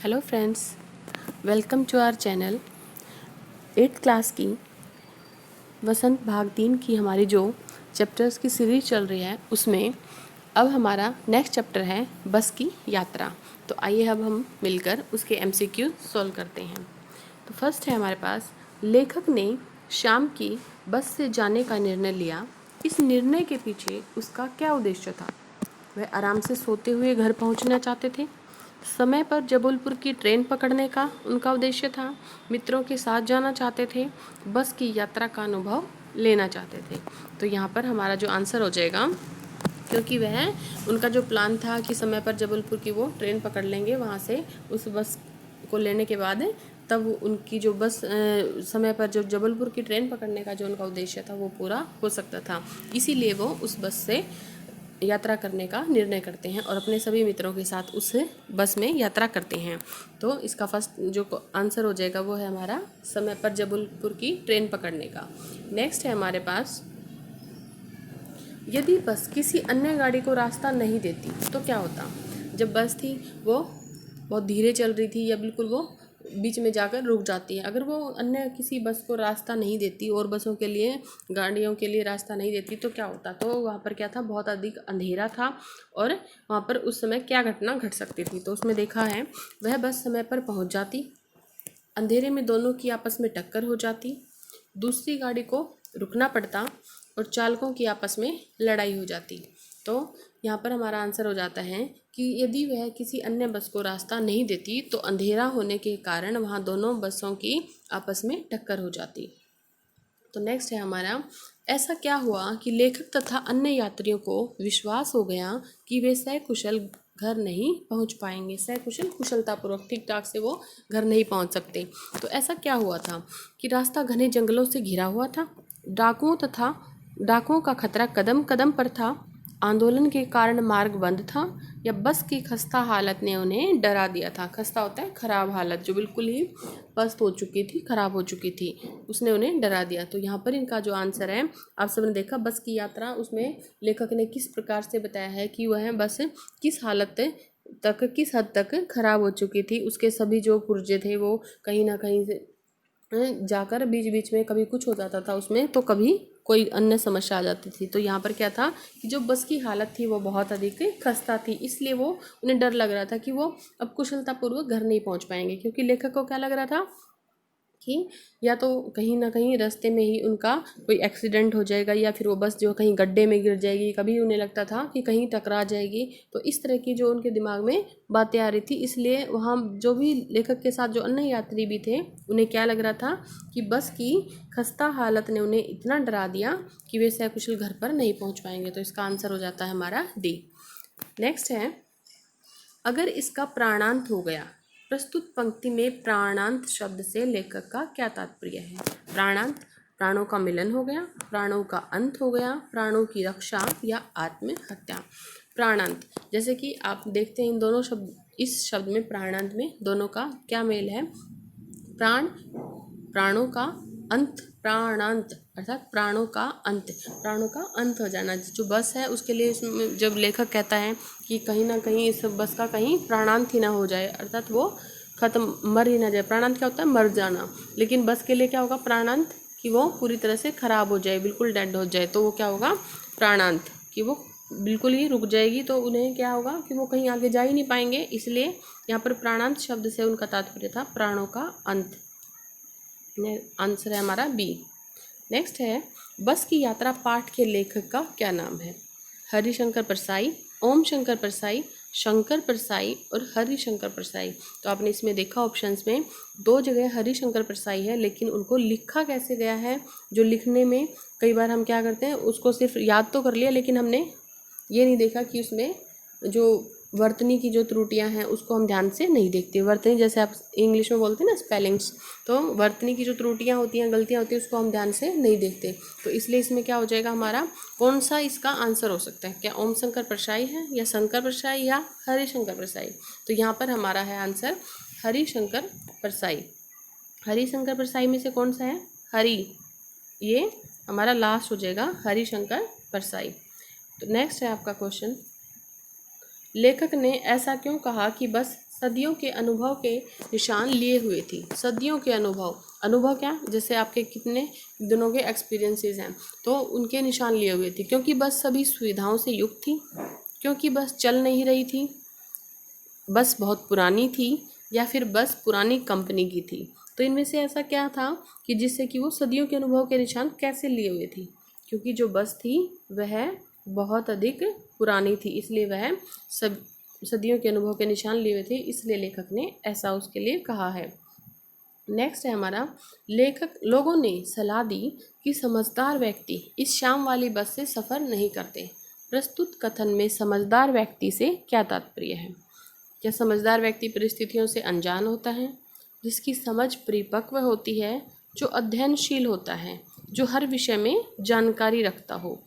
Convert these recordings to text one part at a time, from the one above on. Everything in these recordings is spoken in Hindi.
Hello friends, welcome to our channel. 8th class की वसंत भाग 3 की हमारी जो चैप्टर्स की सीरीज चल रही है उसमें अब हमारा नेक्स्ट चैप्टर है बस की यात्रा। तो आइए अब हम मिलकर उसके MCQ सॉल्व करते हैं। तो फर्स्ट है हमारे पास, लेखक ने शाम की बस से जाने का निर्णय लिया। इस निर्णय के पीछे उसका क्या उद्देश्य था? वह आराम से सोते हुए घर पहुंचना चाहते थे, समय पर जबलपुर की ट्रेन पकड़ने का उनका उद्देश्य था, मित्रों के साथ जाना चाहते थे, बस की यात्रा का अनुभव लेना चाहते थे। तो यहाँ पर हमारा जो आंसर हो जाएगा, क्योंकि वह उनका जो प्लान था कि समय पर जबलपुर की वो ट्रेन पकड़ लेंगे, वहाँ से उस बस को लेने के बाद तब उनकी जो बस समय पर जो जबलपुर की ट्रेन पकड़ने का जो उनका उद्देश्य था वो पूरा हो सकता था। इसीलिए वो उस बस से यात्रा करने का निर्णय करते हैं और अपने सभी मित्रों के साथ उस बस में यात्रा करते हैं। तो इसका फर्स्ट जो आंसर हो जाएगा वो है हमारा समय पर जबलपुर की ट्रेन पकड़ने का। नेक्स्ट है हमारे पास, यदि बस किसी अन्य गाड़ी को रास्ता नहीं देती तो क्या होता? जब बस थी वो बहुत धीरे चल रही थी या बिल्कुल वो बीच में जाकर रुक जाती है, अगर वो अन्य किसी बस को रास्ता नहीं देती और बसों के लिए, गाड़ियों के लिए रास्ता नहीं देती तो क्या होता? तो वहाँ पर क्या था, बहुत अधिक अंधेरा था और वहाँ पर उस समय क्या घटना घट सकती थी? तो उसमें देखा है, वह बस समय पर पहुँच जाती, अंधेरे में दोनों की आपस में टक्कर हो जाती, दूसरी गाड़ी को रुकना पड़ता और चालकों की आपस में लड़ाई हो जाती। तो यहाँ पर हमारा आंसर हो जाता है कि यदि वह किसी अन्य बस को रास्ता नहीं देती तो अंधेरा होने के कारण वहाँ दोनों बसों की आपस में टक्कर हो जाती। तो नेक्स्ट है हमारा, ऐसा क्या हुआ कि लेखक तथा अन्य यात्रियों को विश्वास हो गया कि वे सकुशल घर नहीं पहुंच पाएंगे, सकुशल कुशलतापूर्वक ठीक ठाक से वो घर नहीं पहुंच सकते। तो ऐसा क्या हुआ था कि रास्ता घने जंगलों से घिरा हुआ था, डाकुओं का खतरा कदम कदम पर था, आंदोलन के कारण मार्ग बंद था, या बस की खस्ता हालत ने उन्हें डरा दिया था। खस्ता होता है खराब हालत, जो बिल्कुल ही पस्त हो चुकी थी, खराब हो चुकी थी, उसने उन्हें डरा दिया। तो यहाँ पर इनका जो आंसर है, आप सबने देखा बस की यात्रा, उसमें लेखक ने किस प्रकार से बताया है कि वह बस किस हालत तक, किस हद तक खराब हो चुकी थी। उसके सभी जो पुर्जे थे वो कहीं ना कहीं से जाकर बीच बीच में कभी कुछ हो जाता था उसमें, तो कभी कोई अन्य समस्या आ जाती थी। तो यहाँ पर क्या था कि जो बस की हालत थी वो बहुत अधिक खस्ता थी, इसलिए वो उन्हें डर लग रहा था कि वो अब कुशलतापूर्वक घर नहीं पहुँच पाएंगे, क्योंकि लेखक को क्या लग रहा था कि या तो कहीं ना कहीं रास्ते में ही उनका कोई एक्सीडेंट हो जाएगा या फिर वो बस जो कहीं गड्ढे में गिर जाएगी, कभी उन्हें लगता था कि कहीं टकरा जाएगी। तो इस तरह की जो उनके दिमाग में बातें आ रही थी, इसलिए वहाँ जो भी लेखक के साथ जो अन्य यात्री भी थे उन्हें क्या लग रहा था कि बस की खस्ता हालत ने उन्हें इतना डरा दिया कि वे सकुशल घर पर नहीं पहुँच पाएंगे। तो इसका आंसर हो जाता है हमारा डी। नेक्स्ट है, अगर इसका प्राणांत हो गया, प्रस्तुत पंक्ति में प्राणांत शब्द से लेखक का क्या तात्पर्य है? प्राणांत, प्राणों का मिलन हो गया, प्राणों का अंत हो गया, प्राणों की रक्षा या आत्महत्या। प्राणांत, जैसे कि आप देखते हैं इन दोनों शब्द, इस शब्द में प्राणांत में दोनों का क्या मेल है? प्राण, प्राणों का अंत, प्राणांत अर्थात प्राणों का अंत, प्राणों का अंत हो जाना। जो बस है उसके लिए इसमें जब लेखक कहता है कि कहीं ना कहीं इस बस का कहीं प्राणांत ही ना हो जाए, अर्थात वो खत्म, मर ही ना जाए। प्राणांत क्या होता है? मर जाना। लेकिन बस के लिए क्या होगा प्राणांत? कि वो पूरी तरह से खराब हो जाए, बिल्कुल डेड हो जाए, तो वो क्या होगा प्राणांत, कि वो बिल्कुल ही रुक जाएगी। तो उन्हें क्या होगा कि वो कहीं आगे जा ही नहीं पाएंगे, इसलिए यहाँ पर प्राणांत शब्द से उनका तात्पर्य था प्राणों का अंत। आंसर है हमारा बी। नेक्स्ट है, बस की यात्रा पाठ के लेखक का क्या नाम है? हरिशंकर परसाई, ओम शंकर परसाई, शंकर परसाई और हरिशंकर परसाई। तो आपने इसमें देखा ऑप्शंस में दो जगह हरिशंकर परसाई है, लेकिन उनको लिखा कैसे गया है? जो लिखने में कई बार हम क्या करते हैं, उसको सिर्फ याद तो कर लिया, लेकिन हमने ये नहीं देखा कि उसमें जो वर्तनी की जो त्रुटियां हैं उसको हम ध्यान से नहीं देखते। वर्तनी जैसे आप इंग्लिश में बोलते हैं ना स्पेलिंग्स, तो वर्तनी की जो त्रुटियां होती हैं, गलतियां होती हैं, उसको हम ध्यान से नहीं देखते। तो इसलिए इसमें क्या हो जाएगा हमारा, कौन सा इसका आंसर हो सकता है? क्या ओम शंकर परसाई है, या शंकर परसाई, या हरिशंकर परसाई? तो यहाँ पर हमारा है आंसर हरिशंकर परसाई। हरिशंकर परसाई में से कौन सा है? हरि, ये हमारा लास्ट हो जाएगा हरिशंकर परसाई। तो नेक्स्ट है आपका क्वेश्चन, लेखक ने ऐसा क्यों कहा कि बस सदियों के अनुभव के निशान लिए हुए थी। सदियों के अनुभव क्या, जैसे आपके कितने दिनों के एक्सपीरियंसेस हैं, तो उनके निशान लिए हुए थी। क्योंकि बस सभी सुविधाओं से युक्त थी, क्योंकि बस चल नहीं रही थी, बस बहुत पुरानी थी, या फिर बस पुरानी कंपनी की थी। तो इनमें से ऐसा क्या था कि जिससे कि वो सदियों के अनुभव के निशान कैसे लिए हुए थी? क्योंकि जो बस थी वह बहुत अधिक पुरानी थी, इसलिए वह सब सदियों के अनुभव के निशान लिए हुए थे, इसलिए लेखक ने ऐसा उसके लिए कहा है। नेक्स्ट है हमारा, लोगों ने सलाह दी कि समझदार व्यक्ति इस शाम वाली बस से सफ़र नहीं करते। प्रस्तुत कथन में समझदार व्यक्ति से क्या तात्पर्य है? क्या समझदार व्यक्ति परिस्थितियों से अनजान होता है, जिसकी समझ परिपक्व होती है, जो अध्ययनशील होता है, जो हर विषय में जानकारी रखता हो?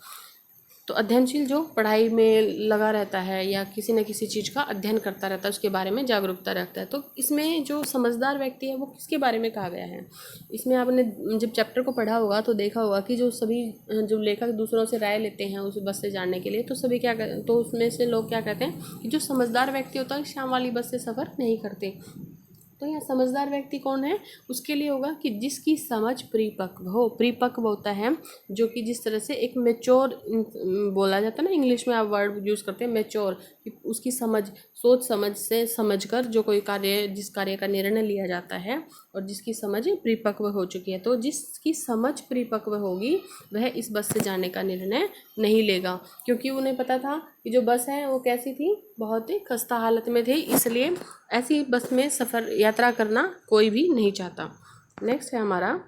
तो अध्ययनशील जो पढ़ाई में लगा रहता है या किसी न किसी चीज़ का अध्ययन करता रहता है, उसके बारे में जागरूकता रखता है। तो इसमें जो समझदार व्यक्ति है वो किसके बारे में कहा गया है? इसमें आपने जब चैप्टर को पढ़ा होगा तो देखा होगा कि जो लेखक दूसरों से राय लेते हैं उस बस से जाने के लिए, तो सभी तो उसमें से लोग क्या कहते हैं कि जो समझदार व्यक्ति होता है शाम वाली बस से सफ़र नहीं करते। तो यहाँ समझदार व्यक्ति कौन है? उसके लिए होगा कि जिसकी समझ परिपक्व होता है, जो कि जिस तरह से एक मेच्योर बोला जाता है ना, इंग्लिश में आप वर्ड यूज़ करते हैं मेच्योर, उसकी सोच समझ से समझकर जो कोई जिस कार्य का निर्णय लिया जाता है और जिसकी समझ परिपक्व हो चुकी है। तो जिसकी समझ परिपक्व होगी वह इस बस से जाने का निर्णय नहीं लेगा, क्योंकि उन्हें पता था कि जो बस है वो कैसी थी, बहुत ही खस्ता हालत में थी, इसलिए ऐसी बस में यात्रा करना कोई भी नहीं चाहता। नेक्स्ट है हमारा,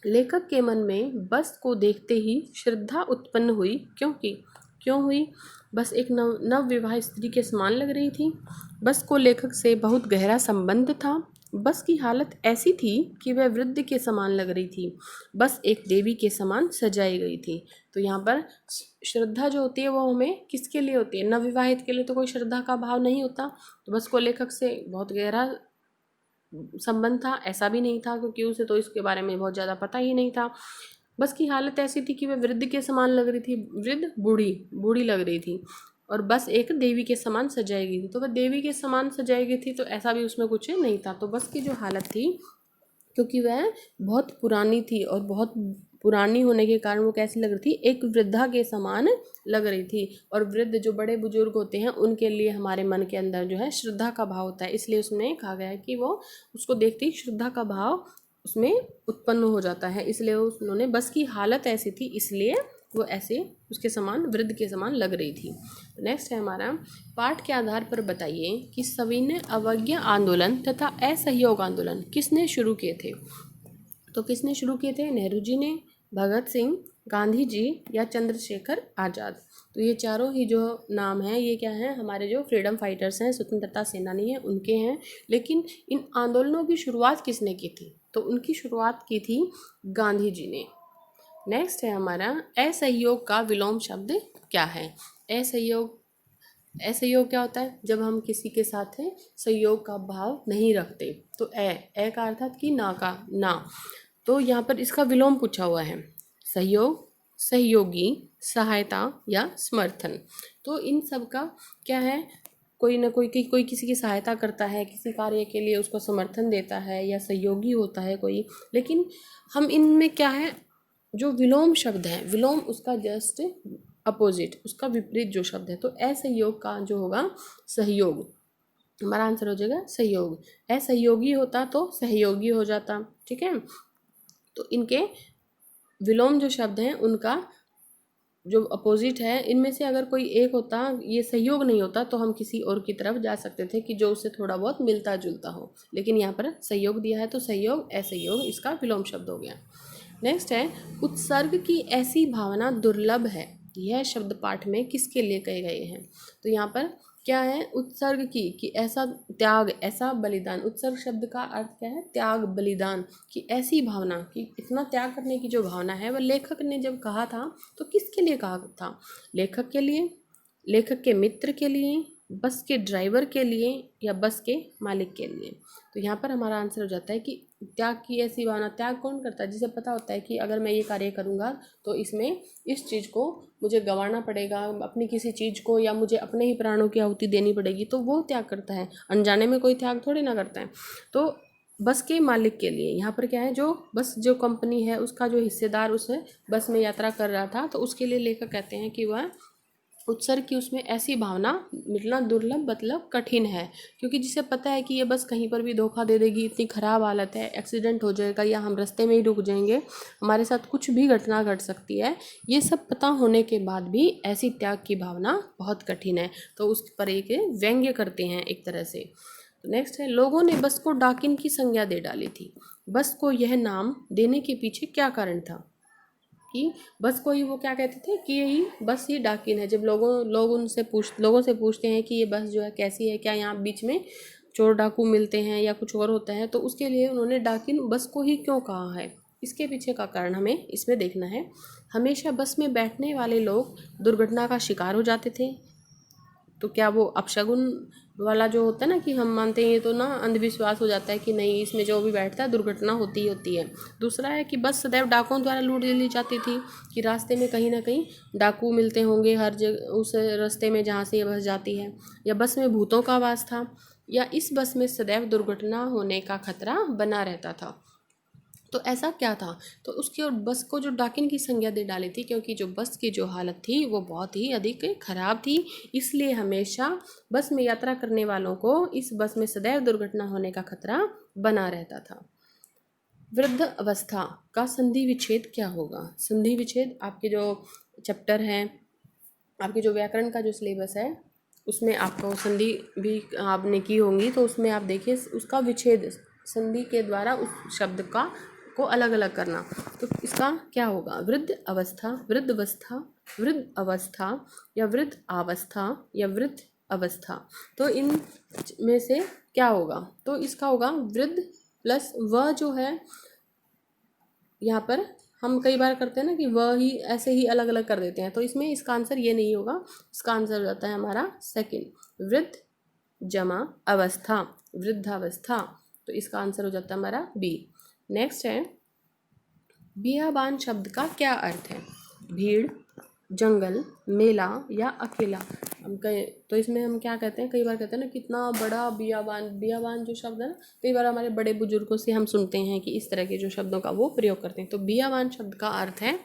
लेखक के मन में बस को देखते ही श्रद्धा उत्पन्न हुई, क्यों हुई? बस एक नव विवाह स्त्री के समान लग रही थी। बस को लेखक से बहुत गहरा संबंध था। बस की हालत ऐसी थी कि वह वृद्ध के समान लग रही थी। बस एक देवी के समान सजाई गई थी। तो यहाँ पर श्रद्धा जो होती है वो हमें किसके लिए होती है? नवविवाहित के लिए तो कोई श्रद्धा का भाव नहीं होता। तो बस को लेखक से बहुत गहरा संबंध था, ऐसा भी नहीं था क्योंकि उसे तो इसके बारे में बहुत ज़्यादा पता ही नहीं था। बस की हालत ऐसी थी कि वह वृद्ध के समान लग रही थी, वृद्ध बूढ़ी लग रही थी, और बस एक देवी के समान सजाई गई थी। तो वह देवी के समान सजाई गई थी, तो ऐसा भी उसमें कुछ नहीं था। तो बस की जो हालत थी, क्योंकि वह बहुत पुरानी थी और बहुत पुरानी होने के कारण वो कैसी लग रही थी? एक वृद्धा के समान लग रही थी। और वृद्ध जो बड़े बुजुर्ग होते हैं उनके लिए हमारे मन के अंदर जो है श्रद्धा का भाव होता है, इसलिए उसमें कहा गया है कि वो उसको देखते ही श्रद्धा का भाव उसमें उत्पन्न हो जाता है। इसलिए उन्होंने, बस की हालत ऐसी थी इसलिए वो ऐसे उसके समान, वृद्ध के समान लग रही थी। नेक्स्ट है हमारा, पाठ के आधार पर बताइए कि सविनय अवज्ञा आंदोलन तथा असहयोग आंदोलन किसने शुरू किए थे? तो किसने शुरू किए थे? नेहरू जी ने, भगत सिंह, गांधी जी या चंद्रशेखर आज़ाद। तो ये चारों ही जो नाम हैं ये क्या हैं? हमारे जो फ्रीडम फाइटर्स हैं, स्वतंत्रता सेनानी हैं, उनके हैं। लेकिन इन आंदोलनों की शुरुआत किसने की थी? तो उनकी शुरुआत की थी गांधी जी ने। नेक्स्ट है हमारा, असहयोग का विलोम शब्द क्या है? असहयोग क्या होता है? जब हम किसी के साथ सहयोग का भाव नहीं रखते। तो ए का अर्थात कि ना का ना। तो यहाँ पर इसका विलोम पूछा हुआ है, सहयोग, सहयोगी, सहायता या समर्थन। तो इन सब का क्या है? कोई ना कोई किसी की सहायता करता है, किसी कार्य के लिए उसको समर्थन देता है, या सहयोगी होता है कोई। लेकिन हम इनमें क्या है, जो विलोम शब्द है, विलोम उसका जस्ट अपोजिट, उसका विपरीत जो शब्द है। तो असहयोग का जो होगा सहयोग, हमारा आंसर हो जाएगा सहयोग। असहयोगी होता तो सहयोगी हो जाता, ठीक है। तो इनके विलोम जो शब्द हैं उनका जो अपोजिट है, इनमें से अगर कोई एक होता, ये सहयोग नहीं होता, तो हम किसी और की तरफ जा सकते थे कि जो उससे थोड़ा बहुत मिलता जुलता हो। लेकिन यहाँ पर सहयोग दिया है तो सहयोग, असहयोग इसका विलोम शब्द हो गया। नेक्स्ट है, उत्सर्ग की ऐसी भावना दुर्लभ है, यह शब्द पाठ में किसके लिए कहे गए हैं? तो यहाँ पर क्या है? उत्सर्ग की, कि ऐसा त्याग, ऐसा बलिदान। उत्सर्ग शब्द का अर्थ क्या है? त्याग, बलिदान की ऐसी भावना, कि इतना त्याग करने की जो भावना है वह लेखक ने जब कहा था तो किसके लिए कहा था? लेखक के लिए, लेखक के मित्र के लिए, बस के ड्राइवर के लिए, या बस के मालिक के लिए? तो यहाँ पर हमारा आंसर हो जाता है कि त्याग की ऐसी भावना, त्याग कौन करता है? जिसे पता होता है कि अगर मैं ये कार्य करूँगा तो इसमें इस चीज़ को मुझे गंवाना पड़ेगा, अपनी किसी चीज़ को, या मुझे अपने ही प्राणों की आहुति देनी पड़ेगी, तो वो त्याग करता है। अनजाने में कोई त्याग थोड़ी ना करता है। तो बस के मालिक के लिए यहाँ पर क्या है, जो बस जो कंपनी है उसका जो हिस्सेदार उस बस में यात्रा कर रहा था, तो उसके लिए लेखक कहते हैं कि वह उत्सर्ग की उसमें ऐसी भावना मिलना दुर्लभ मतलब कठिन है, क्योंकि जिसे पता है कि ये बस कहीं पर भी धोखा दे देगी, इतनी ख़राब हालत है, एक्सीडेंट हो जाएगा या हम रास्ते में ही रुक जाएंगे, हमारे साथ कुछ भी घटना घट सकती है, ये सब पता होने के बाद भी ऐसी त्याग की भावना बहुत कठिन है। तो उस पर एक व्यंग्य करते हैं एक तरह से। तो नेक्स्ट है, लोगों ने बस को डाकिन की संज्ञा दे डाली थी। बस को यह नाम देने के पीछे क्या कारण था? कि बस को ही वो क्या कहते थे कि यही बस ही डाकिन है। जब लोगों से पूछते हैं कि ये बस जो है कैसी है, क्या यहाँ बीच में चोर डाकू मिलते हैं या कुछ और होता है, तो उसके लिए उन्होंने डाकिन बस को ही क्यों कहा है, इसके पीछे का कारण हमें इसमें देखना है। हमेशा बस में बैठने वाले लोग दुर्घटना का शिकार हो जाते थे। तो क्या वो अपशगुन वाला जो होता है ना कि हम मानते हैं, ये तो ना अंधविश्वास हो जाता है कि नहीं, इसमें जो भी बैठता है दुर्घटना होती ही होती है। दूसरा है कि बस सदैव डाकुओं द्वारा लूट ली जाती थी, कि रास्ते में कहीं ना कहीं डाकू मिलते होंगे हर जगह उस रास्ते में जहाँ से ये बस जाती है, या बस में भूतों का वास था, या इस बस में सदैव दुर्घटना होने का खतरा बना रहता था। तो ऐसा क्या था? तो उसकी और बस को जो डाकिन की संज्ञा दे डाली थी, क्योंकि जो बस की जो हालत थी वो बहुत ही अधिक खराब थी, इसलिए हमेशा बस में यात्रा करने वालों को इस बस में सदैव दुर्घटना होने का खतरा बना रहता था। वृद्ध अवस्था का संधि विच्छेद क्या होगा? संधि विच्छेद आपके जो चैप्टर हैं, आपके जो व्याकरण का जो सिलेबस है उसमें आपको संधि भी आपने की होंगी, तो उसमें आप देखिए उसका विच्छेद संधि के द्वारा उस शब्द का को अलग अलग करना। तो इसका क्या होगा? वृद्ध अवस्था, वृद्ध अवस्था, वृद्ध अवस्था, या वृद्ध अवस्था, या वृद्ध अवस्था। तो इन में से क्या होगा? तो इसका होगा वृद्ध प्लस वह जो है, यहाँ पर हम कई बार करते हैं ना कि वह ही ऐसे ही अलग अलग कर देते हैं, तो इसमें इसका आंसर ये नहीं होगा। इसका आंसर हो जाता है हमारा सेकंड, वृद्ध जमा अवस्था, वृद्धावस्था। तो इसका आंसर हो जाता है हमारा बी। नेक्स्ट है, बियाबान शब्द का क्या अर्थ है? भीड़, जंगल, मेला, या अकेला। हम कहीं तो इसमें हम क्या कहते हैं, कई बार कहते हैं ना कितना बड़ा बियाबान। बियाबान जो शब्द है ना, कई बार हमारे बड़े बुजुर्गों से हम सुनते हैं कि इस तरह के जो शब्दों का वो प्रयोग करते हैं। तो बियाबान शब्द का अर्थ है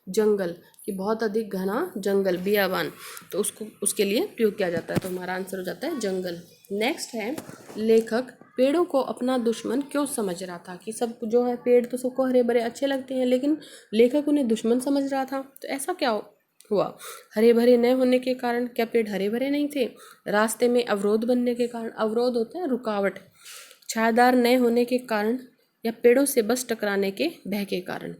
जंगल, कि बहुत अधिक घना जंगल, बियाबान। तो उसके लिए प्रयोग किया जाता है, तो हमारा आंसर हो जाता है जंगल। नेक्स्ट है, लेखक पेड़ों को अपना दुश्मन क्यों समझ रहा था? कि सब जो है पेड़ तो सबको हरे भरे अच्छे लगते हैं, लेकिन लेखक उन्हें दुश्मन समझ रहा था। तो ऐसा क्या हुआ? हरे भरे न होने के कारण? क्या पेड़ हरे भरे नहीं थे? रास्ते में अवरोध बनने के कारण? अवरोध होता है रुकावट। छायादार न होने के कारण, या पेड़ों से बस टकराने के भय के कारण?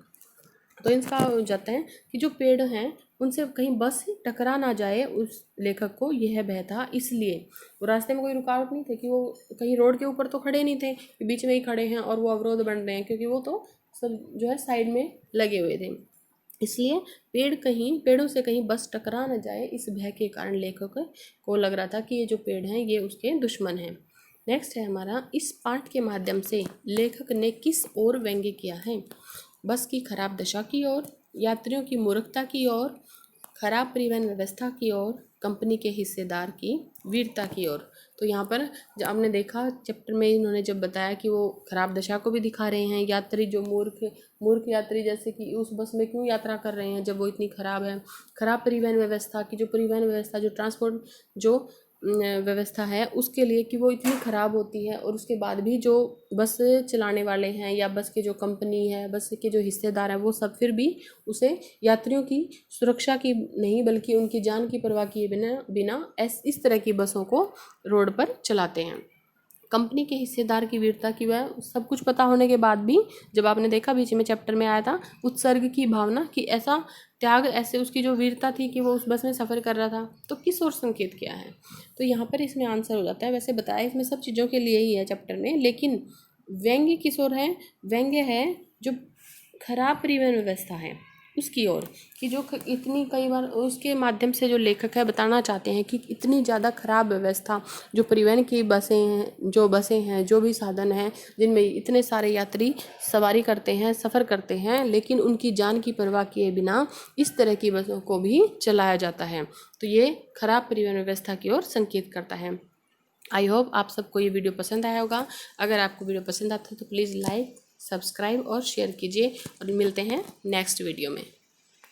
तो इनका हो जाता है कि जो पेड़ हैं उनसे कहीं बस टकरा ना जाए, उस लेखक को यह भय था, इसलिए वो रास्ते में कोई रुकावट नहीं थे, कि वो कहीं रोड के ऊपर तो खड़े नहीं थे कि बीच में ही खड़े हैं और वो अवरोध बन रहे हैं, क्योंकि वो तो सब जो है साइड में लगे हुए थे। इसलिए पेड़ों से कहीं बस टकरा न जाए, इस भय के कारण लेखक को लग रहा था कि ये जो पेड़ हैं ये उसके दुश्मन हैं। नेक्स्ट है हमारा, इस पाठ के माध्यम से लेखक ने किस ओर व्यंग्य किया है? बस की खराब दशा की ओर, यात्रियों की मूर्खता की ओर, खराब परिवहन व्यवस्था की ओर, कंपनी के हिस्सेदार की वीरता की ओर। तो यहाँ पर जब आपने देखा चैप्टर में इन्होंने जब बताया कि वो खराब दशा को भी दिखा रहे हैं, यात्री जो मूर्ख यात्री जैसे कि उस बस में क्यों यात्रा कर रहे हैं जब वो इतनी ख़राब है। खराब परिवहन व्यवस्था की, जो परिवहन व्यवस्था जो ट्रांसपोर्ट जो व्यवस्था है उसके लिए कि वो इतनी ख़राब होती है, और उसके बाद भी जो बस चलाने वाले हैं या बस की जो कंपनी है, बस के जो हिस्सेदार हैं, वो सब फिर भी उसे यात्रियों की सुरक्षा की नहीं बल्कि उनकी जान की परवाह किए बिना इस तरह की बसों को रोड पर चलाते हैं। कंपनी के हिस्सेदार की वीरता की वह सब कुछ पता होने के बाद भी, जब आपने देखा बीच में चैप्टर में आया था उत्सर्ग की भावना, कि ऐसा त्याग, ऐसे उसकी जो वीरता थी कि वो उस बस में सफ़र कर रहा था, तो किस ओर संकेत किया है? तो यहाँ पर इसमें आंसर हो जाता है, वैसे बताया इसमें सब चीज़ों के लिए ही है चैप्टर में, लेकिन व्यंग्य किस ओर है? व्यंग्य है जो खराब परिवहन व्यवस्था है उसकी ओर कि जो इतनी कई बार उसके माध्यम से जो लेखक है बताना चाहते हैं कि इतनी ज़्यादा खराब व्यवस्था जो परिवहन की बसें हैं जो भी साधन हैं जिनमें इतने सारे यात्री सवारी करते हैं, सफ़र करते हैं, लेकिन उनकी जान की परवाह किए बिना इस तरह की बसों को भी चलाया जाता है। तो ये खराब परिवहन व्यवस्था की ओर संकेत करता है। आई होप आप सबको ये वीडियो पसंद आया होगा। अगर आपको वीडियो पसंद आता है तो प्लीज़ लाइक, सब्सक्राइब और शेयर कीजिए और मिलते हैं नेक्स्ट वीडियो में।